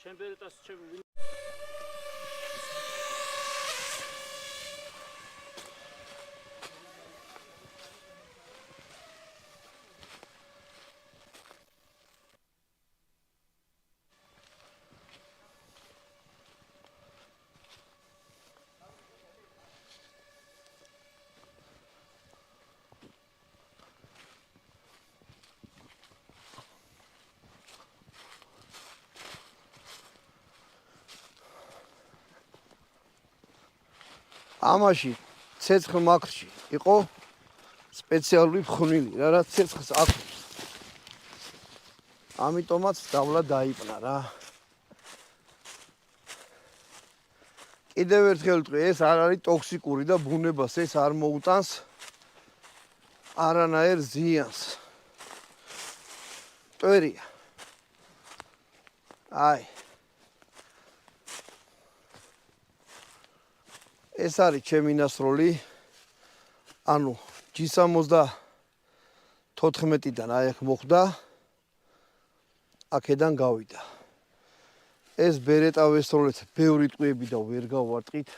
ჩემპიონატს ჩემ ამაში ცეცხლ მაქრში იყო სპეციალური ფხვნილი რა რაც ცეცხლს აქვს. ამიტომაც დავლა დაიპნა რა. კიდევ ერთხელ ვთქვი, ეს არ არის ტოქსიკური და ბუნებას ეს არ მოუტანს არანაირ ზიანს. მტვერია. აი ეს არის ჩემი ნასროლი. ანუ G74-დან აი აქ მოხვდა. აქედან გავიდა. ეს ბერეტა ვესროლეთ ბევრი ტყვიები და ვერ გავარტყით.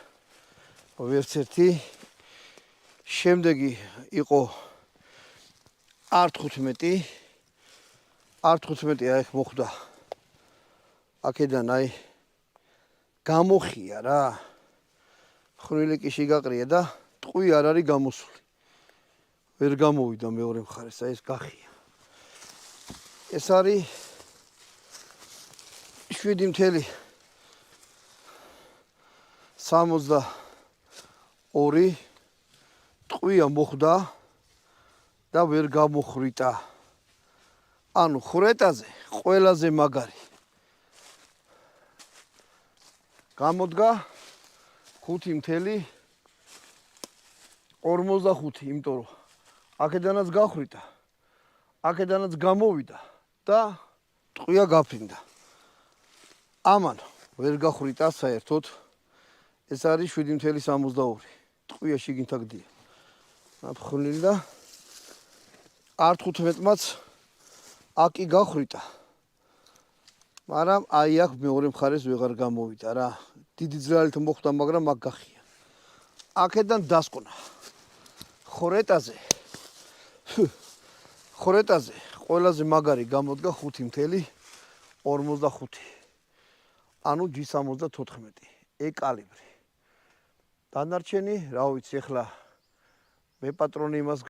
ვერც ერთი. შემდეგი იყო R15. R15 აი აქ მოხვდა. აქედან აი გამოხია რა. ხრილი კი შიგაყრია და ტყვი არ არის გამოსული. ვერ გამოვიდა მეორე მხარეს, აი ეს გახია. ეს არის 7.62 ტყვია მოხვდა და ვერ გამოხრიტა. ანუ ხრეტაზე ყველაზე მაგარი. გამოდგა 5.45, იმიტომ რომ აქედანაც გახრიტა, აქედანაც გამოვიდა და ტყვია გაფრინდა. ამან ვერ გახრიტა საერთოდ. ეს არის 7.62. ტყვია შიგნით აგდია. აფხვნილი და R15-მაც აკი გახრიტა. მაგრამ აი აქ მეორე მხარეს ვეღარ გამოვიდა რა. დიდი ძრალით მოხვდა, მაგრამ აქ გახია. აქედან დასკვნა. ხრეტაზე ყველაზე მაგარი გამოდგა 5.45. ანუ G74. კალიბრი. დანარჩენი, რა ვიცი, ახლა მე პატრონი იმას